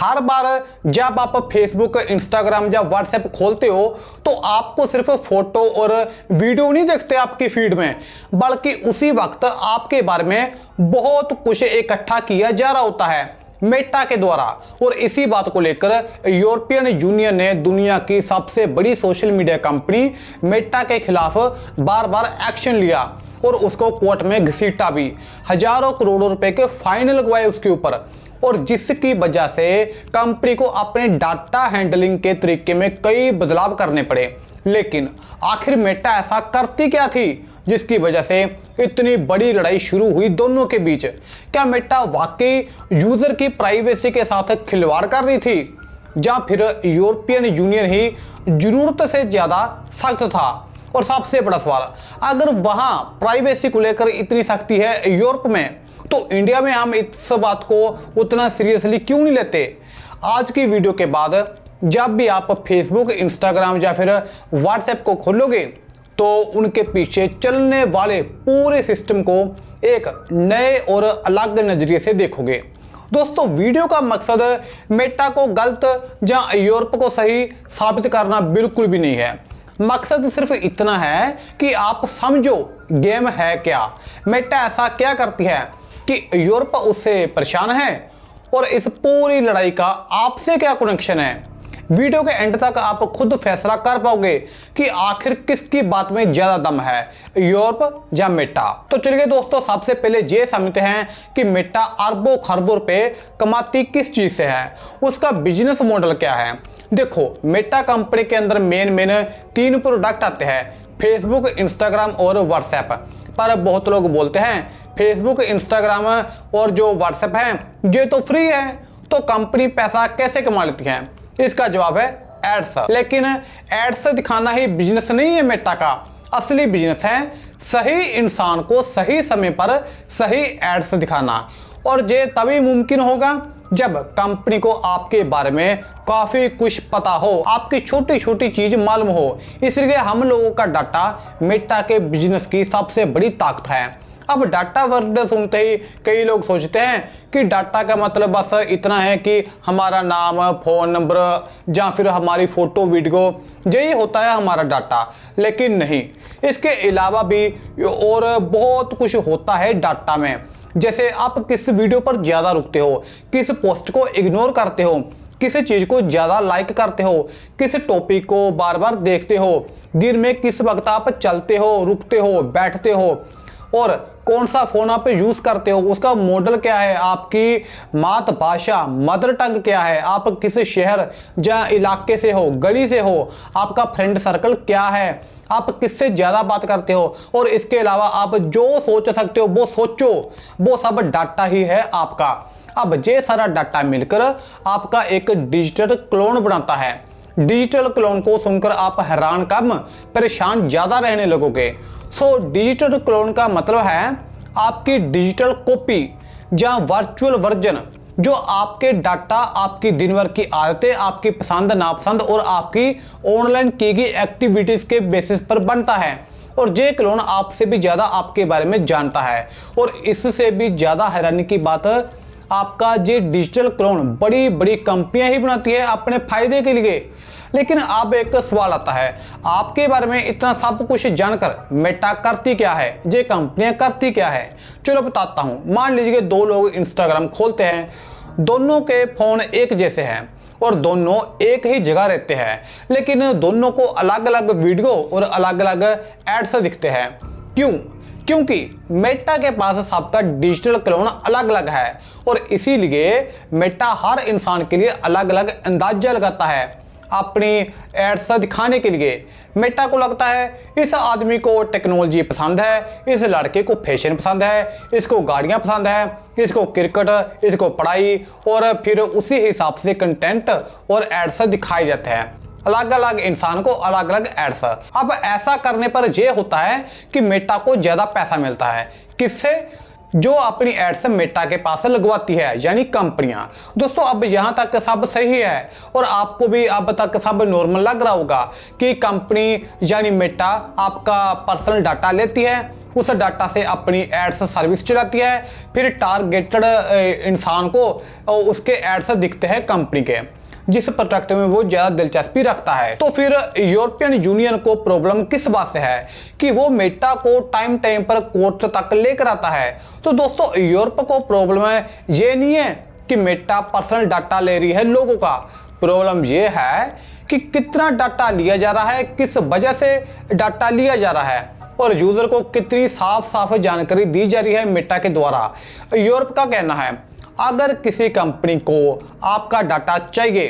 हर बार जब आप Facebook, Instagram या व्हाट्सएप खोलते हो तो आपको सिर्फ फोटो और वीडियो नहीं दिखते आपकी फीड में, बल्कि उसी वक्त आपके बारे में बहुत कुछ इकट्ठा किया जा रहा होता है मेटा के द्वारा। और इसी बात को लेकर यूरोपियन यूनियन ने दुनिया की सबसे बड़ी सोशल मीडिया कंपनी मेटा के खिलाफ बार बार एक्शन लिया और उसको कोर्ट में घसीटा भी। हजारों करोड़ों रुपए के फाइन लगवाए उसके ऊपर, और जिसकी वजह से कंपनी को अपने डाटा हैंडलिंग के तरीके में कई बदलाव करने पड़े। लेकिन आखिर मेटा ऐसा करती क्या थी जिसकी वजह से इतनी बड़ी लड़ाई शुरू हुई दोनों के बीच? क्या मेटा वाकई यूजर की प्राइवेसी के साथ खिलवाड़ कर रही थी, या फिर यूरोपियन यूनियन ही जरूरत से ज्यादा सख्त था? और सबसे बड़ा सवाल, अगर वहां प्राइवेसी को लेकर इतनी सख्ती है यूरोप में, तो इंडिया में हम इस बात को उतना सीरियसली क्यों नहीं लेते? आज की वीडियो के बाद जब भी आप फेसबुक, इंस्टाग्राम या फिर व्हाट्सएप को खोलोगे तो उनके पीछे चलने वाले पूरे सिस्टम को एक नए और अलग नजरिए से देखोगे। दोस्तों, वीडियो का मकसद मेटा को गलत या यूरोप को सही साबित करना बिल्कुल भी नहीं है। मकसद सिर्फ इतना है कि आप समझो गेम है क्या, मेटा ऐसा क्या करती है कि यूरोप उससे परेशान है, और इस पूरी लड़ाई का आपसे क्या कनेक्शन है। वीडियो के एंड तक आप खुद फैसला कर पाओगे कि आखिर किसकी बात में ज्यादा दम है, यूरोप या मेटा। तो चलिए दोस्तों, सबसे पहले ये समझते हैं कि मेटा अरबों खरबों रुपए कमाती किस चीज से है, उसका बिजनेस मॉडल क्या है। देखो, मेटा कंपनी के अंदर मेन 3 प्रोडक्ट आते हैं, फेसबुक, इंस्टाग्राम और व्हाट्सएप। पर बहुत लोग बोलते हैं फेसबुक, इंस्टाग्राम और जो व्हाट्सएप है ये तो फ्री है, तो कंपनी पैसा कैसे कमा लेती है? इसका जवाब है एड्स। लेकिन एड्स दिखाना ही बिजनेस नहीं है मेटा का। असली बिजनेस है सही इंसान को सही समय पर सही एड्स दिखाना, और ये तभी मुमकिन होगा जब कंपनी को आपके बारे में काफी कुछ पता हो, आपकी छोटी छोटी चीज मालूम हो। इसलिए हम लोगों का डाटा मेटा के बिजनेस की सबसे बड़ी ताकत है। अब डाटा वर्ड सुनते ही कई लोग सोचते हैं कि डाटा का मतलब बस इतना है कि हमारा नाम, फोन नंबर या फिर हमारी फोटो, वीडियो, यही होता है हमारा डाटा। लेकिन नहीं, इसके अलावा भी और बहुत कुछ होता है डाटा में। जैसे आप किस वीडियो पर ज्यादा रुकते हो, किस पोस्ट को इग्नोर करते हो, किस चीज को ज्यादा लाइक करते हो, किस टॉपिक को बार बार देखते हो, दिन में किस वक्त आप चलते हो, रुकते हो, बैठते हो, और कौन सा फोन आप यूज करते हो, उसका मॉडल क्या है, आपकी मातृभाषा, मदर टंग क्या है, आप किस शहर या इलाके से हो, गली से हो, आपका फ्रेंड सर्कल क्या है, आप किससे ज्यादा बात करते हो, और इसके अलावा आप जो सोच सकते हो वो सोचो, वो सब डाटा ही है आपका। अब ये सारा डाटा मिलकर आपका एक डिजिटल क्लोन बनाता है। डिजिटल क्लोन को सुनकर आप हैरान कम, परेशान ज्यादा रहने लगोगे। सो डिजिटल क्लोन का मतलब है आपकी डिजिटल कॉपी या वर्चुअल वर्जन, जो आपके डाटा, आपकी दिन भर की आदतें, आपकी पसंद नापसंद और आपकी ऑनलाइन की गई एक्टिविटीज के बेसिस पर बनता है। और ये क्लोन आपसे भी ज्यादा आपके बारे में जानता है। और इससे भी ज्यादा हैरानी की बात, आपका ये डिजिटल क्लोन बड़ी बड़ी कंपनियां ही बनाती है अपने फायदे के लिए। लेकिन अब एक सवाल आता है, आपके बारे में इतना सब कुछ जानकर मेटा करती क्या है, ये कंपनियां करती क्या है? चलो बताता हूं। मान लीजिए 2 लोग इंस्टाग्राम खोलते हैं, दोनों के फोन एक जैसे हैं और दोनों एक ही जगह रहते हैं, लेकिन दोनों को अलग अलग वीडियो और अलग अलग एड्स दिखते हैं। क्यों? क्योंकि मेटा के पास सबका डिजिटल क्लोन अलग अलग है, और इसीलिए मेटा हर इंसान के लिए अलग अलग अंदाजा लगाता है अपनी एड्स दिखाने के लिए। मेटा को लगता है इस आदमी को टेक्नोलॉजी पसंद है, इस लड़के को फैशन पसंद है, इसको गाड़ियां पसंद है, इसको क्रिकेट, इसको पढ़ाई, और फिर उसी हिसाब से कंटेंट और एड्स दिखाए जाते हैं। अलग अलग इंसान को अलग अलग एड्स। अब ऐसा करने पर यह होता है कि मेटा को ज्यादा पैसा मिलता है। किससे? जो अपनी एड्स मेटा के पास लगवाती है, यानी कंपनियां। दोस्तों अब यहां तक सब सही है और आपको भी अब तक सब नॉर्मल लग रहा होगा कि कंपनी यानी मेटा आपका पर्सनल डाटा लेती है, उस डाटा से अपनी एड्स सर्विस चलाती है, फिर टारगेटेड इंसान को उसके एड्स दिखते हैं कंपनी के, जिस प्रोडक्ट में वो ज़्यादा दिलचस्पी रखता है। तो फिर यूरोपियन यूनियन को प्रॉब्लम किस बात से है कि वो मेटा को टाइम टाइम पर कोर्ट तक लेकर आता है। तो दोस्तों यूरोप को प्रॉब्लम है ये नहीं है कि मेटा पर्सनल डाटा ले रही है लोगों का, प्रॉब्लम ये है कि कितना डाटा लिया जा रहा है, किस वजह से डाटा लिया जा रहा है और यूजर को कितनी साफ साफ जानकारी दी जा रही है मेटा के द्वारा। यूरोप का कहना है अगर किसी कंपनी को आपका डाटा चाहिए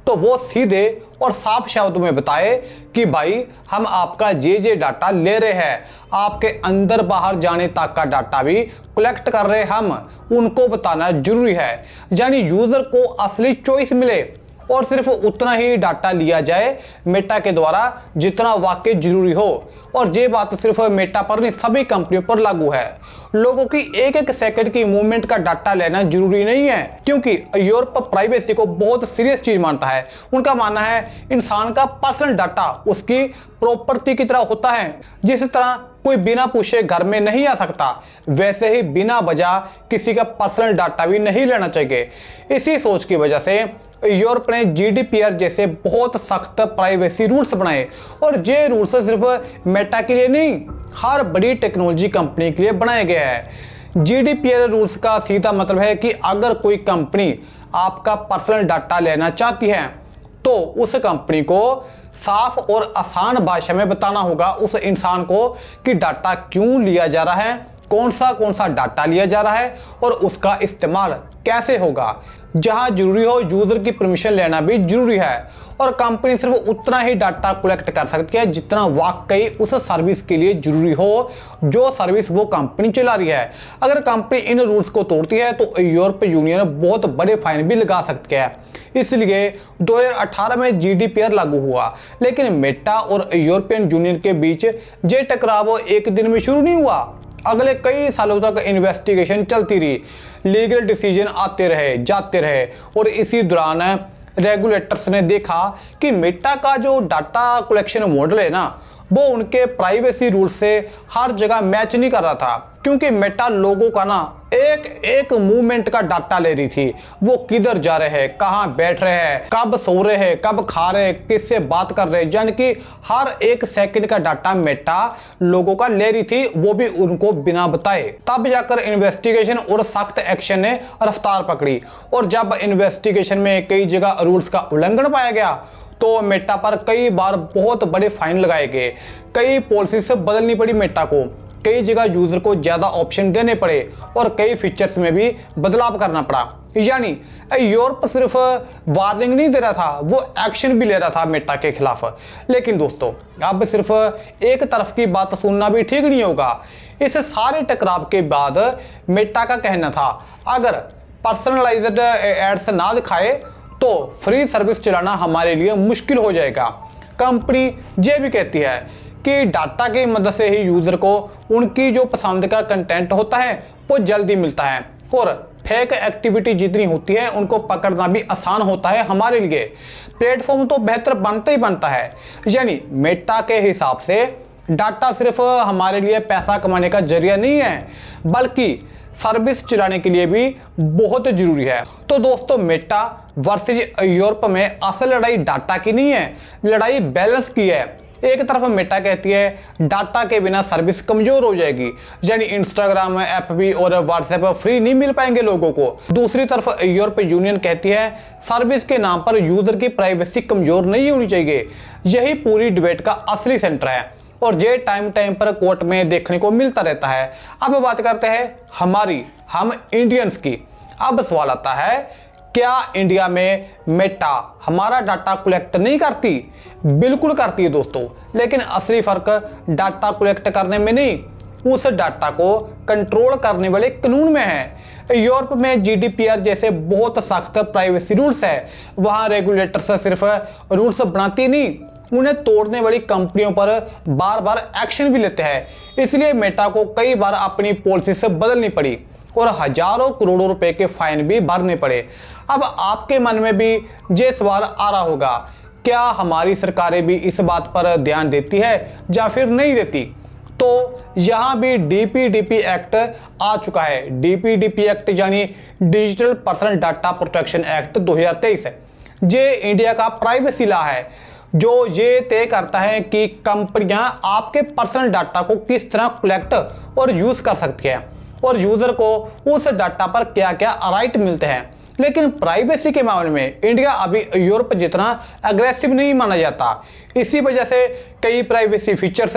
तो वो सीधे और साफ शब्दों में बताए कि भाई हम आपका जे डाटा ले रहे हैं, आपके अंदर बाहर जाने तक का डाटा भी कलेक्ट कर रहे हम, उनको बताना जरूरी है। यानी यूजर को असली चॉइस मिले और सिर्फ उतना ही डाटा लिया जाए मेटा के द्वारा जितना वाकई जरूरी हो। और ये बात सिर्फ मेटा पर नहीं, सभी कंपनियों पर लागू है। लोगों की एक एक सेकंड की मूवमेंट का डाटा लेना जरूरी नहीं है, क्योंकि यूरोप प्राइवेसी को बहुत सीरियस चीज मानता है। उनका मानना है इंसान का पर्सनल डाटा उसकी प्रॉपर्टी की तरह होता है। जिस तरह कोई बिना पूछे घर में नहीं आ सकता, वैसे ही बिना वजह किसी का पर्सनल डाटा भी नहीं लेना चाहिए। इसी सोच की वजह से यूरोप ने जीडीपीआर जैसे बहुत सख्त प्राइवेसी रूल्स बनाए और ये रूल्स सिर्फ मेटा के लिए नहीं, हर बड़ी टेक्नोलॉजी कंपनी के लिए बनाए गए हैं। जीडीपीआर रूल्स का सीधा मतलब है कि अगर कोई कंपनी आपका पर्सनल डाटा लेना चाहती है तो उस कंपनी को साफ और आसान भाषा में बताना होगा उस इंसान को कि डाटा क्यों लिया जा रहा है, कौन सा डाटा लिया जा रहा है और उसका इस्तेमाल कैसे होगा। जहां जरूरी हो यूजर की परमिशन लेना भी जरूरी है और कंपनी सिर्फ उतना ही डाटा कलेक्ट कर सकती है जितना वाकई उस सर्विस के लिए जरूरी हो, जो सर्विस वो कंपनी चला रही है। अगर कंपनी इन रूल्स को तोड़ती है तो यूरोप यूनियन बहुत बड़े फाइन भी लगा सकती है। इसलिए 2018 में जीडीपीआर लागू हुआ, लेकिन मेटा और यूरोपियन यूनियन के बीच ये टकराव एक दिन में शुरू नहीं हुआ। अगले कई सालों तक इन्वेस्टिगेशन चलती रही, लीगल डिसीजन आते रहे जाते रहे और इसी दौरान रेगुलेटर्स ने देखा कि मेटा का जो डाटा कलेक्शन मॉडल है ना, वो उनके प्राइवेसी रूल से हर जगह मैच नहीं कर रहा था, क्योंकि मेटा लोगों का ना एक एक मूवमेंट का डाटा ले रही थी। वो किधर जा रहे हैं, कहाँ बैठ रहे हैं, कब सो रहे हैं, कब खा रहे हैं, किससे बात कर रहे हैं, यानी कि हर एक सेकंड का डाटा मेटा लोगों का ले रही थी, वो भी उनको बिना बताए। तब जाकर इन्वेस्टिगेशन और सख्त एक्शन ने रफ्तार पकड़ी और जब इन्वेस्टिगेशन में कई जगह रूल्स का उल्लंघन पाया गया तो मेटा पर कई बार बहुत बड़े फाइन लगाए गए, कई पॉलिसी से बदलनी पड़ी मेटा को, कई जगह यूजर को ज्यादा ऑप्शन देने पड़े और कई फीचर्स में भी बदलाव करना पड़ा। यानी यूरोप सिर्फ वार्निंग नहीं दे रहा था, वो एक्शन भी ले रहा था मेटा के खिलाफ। लेकिन दोस्तों अब सिर्फ एक तरफ की बात सुनना भी ठीक नहीं होगा। इस सारे टकराव के बाद मेटा का कहना था अगर पर्सनलाइज्ड एड्स ना दिखाए तो फ्री सर्विस चलाना हमारे लिए मुश्किल हो जाएगा। कंपनी ये भी कहती है कि डाटा की मदद से ही यूजर को उनकी जो पसंद का कंटेंट होता है वो जल्दी मिलता है और फेक एक्टिविटी जितनी होती है उनको पकड़ना भी आसान होता है हमारे लिए। प्लेटफॉर्म तो बेहतर बनता ही बनता है। यानी मेटा के हिसाब से डाटा सिर्फ हमारे लिए पैसा कमाने का जरिया नहीं है, बल्कि सर्विस चलाने के लिए भी बहुत जरूरी है। तो दोस्तों मेटा वर्सेज यूरोप में असल लड़ाई डाटा की नहीं है, लड़ाई बैलेंस की है। एक तरफ मेटा कहती है डाटा के बिना सर्विस कमजोर हो जाएगी, यानी इंस्टाग्राम, एफबी और व्हाट्सएप फ्री नहीं मिल पाएंगे लोगों को। दूसरी तरफ यूरोप यूनियन कहती है सर्विस के नाम पर यूजर की प्राइवेसी कमजोर नहीं होनी चाहिए। यही पूरी डिबेट का असली सेंटर है और ये टाइम टाइम पर कोर्ट में देखने को मिलता रहता है। अब बात करते हैं हम इंडियंस की। अब सवाल आता है क्या इंडिया में मेटा हमारा डाटा कलेक्ट नहीं करती? बिल्कुल करती है दोस्तों, लेकिन असली फर्क डाटा कलेक्ट करने में नहीं, उस डाटा को कंट्रोल करने वाले कानून में है। यूरोप में जीडीपीआर जैसे बहुत सख्त प्राइवेसी रूल्स है। वहां रेगुलेटर्स सिर्फ रूल्स बनाती नहीं, उन्हें तोड़ने वाली कंपनियों पर बार बार एक्शन भी लेते हैं। इसलिए मेटा को कई बार अपनी पॉलिसी से बदलनी पड़ी और हजारों करोड़ों रुपए के फाइन भी भरने पड़े। अब आपके मन में भी ये सवाल आ रहा होगा, क्या हमारी सरकारें भी इस बात पर ध्यान देती है या फिर नहीं देती? तो यहाँ भी डीपीडीपी एक्ट आ चुका है। डीपीडीपी एक्ट यानी digital personal data protection act 2023 है। ये इंडिया का प्राइवेसी लॉ है जो ये तय करता है कि कंपनियां आपके पर्सनल डाटा को किस तरह कलेक्ट और यूज कर सकती है और यूजर को उस डाटा पर क्या क्या राइट मिलते हैं। लेकिन प्राइवेसी के मामले में इंडिया अभी यूरोप जितना अग्रेसिव नहीं माना जाता। इसी वजह से कई प्राइवेसी फीचर्स,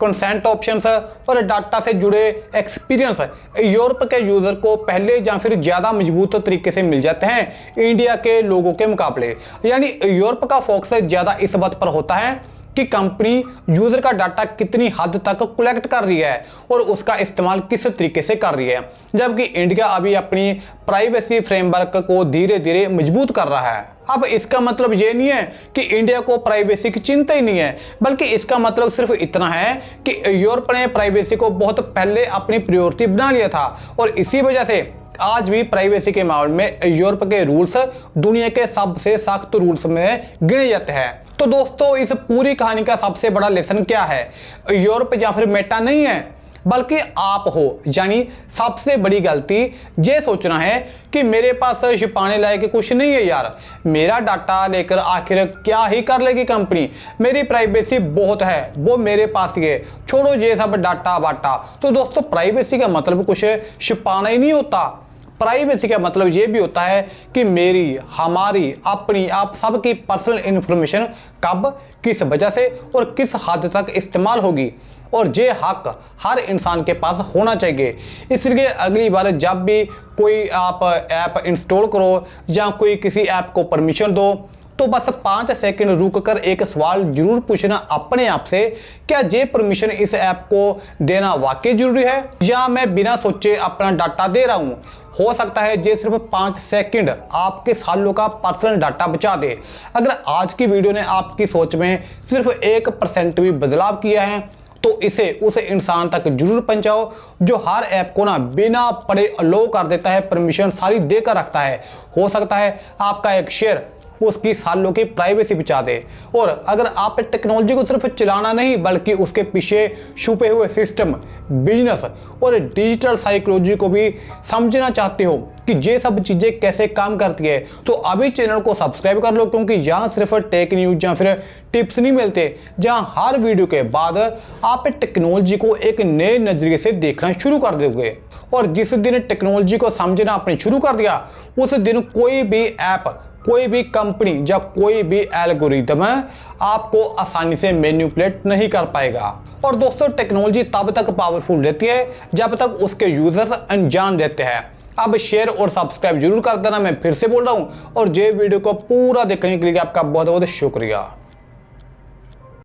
कंसेंट ऑप्शंस और डाटा से जुड़े एक्सपीरियंस यूरोप के यूजर को पहले या फिर ज़्यादा मजबूत तरीके से मिल जाते हैं इंडिया के लोगों के मुकाबले। यानी यूरोप का फोकस ज़्यादा इस बात पर होता है कि कंपनी यूजर का डाटा कितनी हद तक कलेक्ट कर रही है और उसका इस्तेमाल किस तरीके से कर रही है, जबकि इंडिया अभी अपनी प्राइवेसी फ्रेमवर्क को धीरे धीरे मजबूत कर रहा है। अब इसका मतलब ये नहीं है कि इंडिया को प्राइवेसी की चिंता ही नहीं है, बल्कि इसका मतलब सिर्फ इतना है कि यूरोप ने प्राइवेसी को बहुत पहले अपनी प्रायोरिटी बना लिया था और इसी वजह से आज भी प्राइवेसी के मामले में यूरोप के रूल्स दुनिया के सबसे सख्त रूल्स में गिने जाते हैं। तो दोस्तों, इस पूरी कहानी का सबसे बड़ा लेसन क्या है? यूरोप या फिर मेटा नहीं है, बल्कि आप हो। यानी सबसे बड़ी गलती ये सोचना है कि मेरे पास छिपाने लायक कुछ नहीं है यार, मेरा डाटा लेकर आखिर क्या ही कर लेगी कंपनी, मेरी प्राइवेसी बहुत है, वो मेरे पास ही है, छोड़ो ये सब डाटा वाटा। तो दोस्तों, प्राइवेसी का मतलब कुछ छिपाना ही नहीं होता। प्राइवेसी का मतलब ये भी होता है कि मेरी, हमारी, अपनी, आप सबकी पर्सनल इंफॉर्मेशन कब, किस वजह से और किस हद तक इस्तेमाल होगी, और ये हक हर इंसान के पास होना चाहिए। इसलिए अगली बार जब भी कोई आप ऐप इंस्टॉल करो या कोई किसी ऐप को परमिशन दो, तो बस 5 सेकंड रुक कर एक सवाल जरूर पूछना अपने आप से, क्या ये परमिशन इस ऐप को देना वाकई जरूरी है या मैं बिना सोचे अपना डाटा दे रहा हूँ? हो सकता है ये सिर्फ 5 सेकंड आपके सालों का पर्सनल डाटा बचा दे। अगर आज की वीडियो ने आपकी सोच में सिर्फ 1% भी बदलाव किया है तो इसे उस इंसान तक जरूर पहुंचाओ जो हर ऐप को ना बिना पढ़े अलो कर देता है, परमिशन सारी देकर रखता है। हो सकता है आपका एक शेयर उसकी सालों की प्राइवेसी बचा दे। और अगर आप टेक्नोलॉजी को सिर्फ चलाना नहीं बल्कि उसके पीछे छुपे हुए सिस्टम, बिजनेस और डिजिटल साइकोलॉजी को भी समझना चाहते हो कि ये सब चीजें कैसे काम करती है, तो अभी चैनल को सब्सक्राइब कर लो, क्योंकि यहाँ सिर्फ टेक न्यूज या फिर टिप्स नहीं मिलते, जहाँ हर वीडियो के बाद आप टेक्नोलॉजी को एक नए नजरिए से देखना शुरू कर दोगे। और जिस दिन टेक्नोलॉजी को समझना आपने शुरू कर दिया, उस दिन कोई भी ऐप, कोई भी कंपनी या कोई भी एल्गोरिदम आपको आसानी से मैनिपुलेट नहीं कर पाएगा। और दोस्तों, टेक्नोलॉजी तब तक पावरफुल रहती है जब तक उसके यूजर्स अनजान रहते हैं। अब शेयर और सब्सक्राइब जरूर कर देना, मैं फिर से बोल रहा हूं। और ये वीडियो को पूरा देखने के लिए आपका बहुत बहुत शुक्रिया।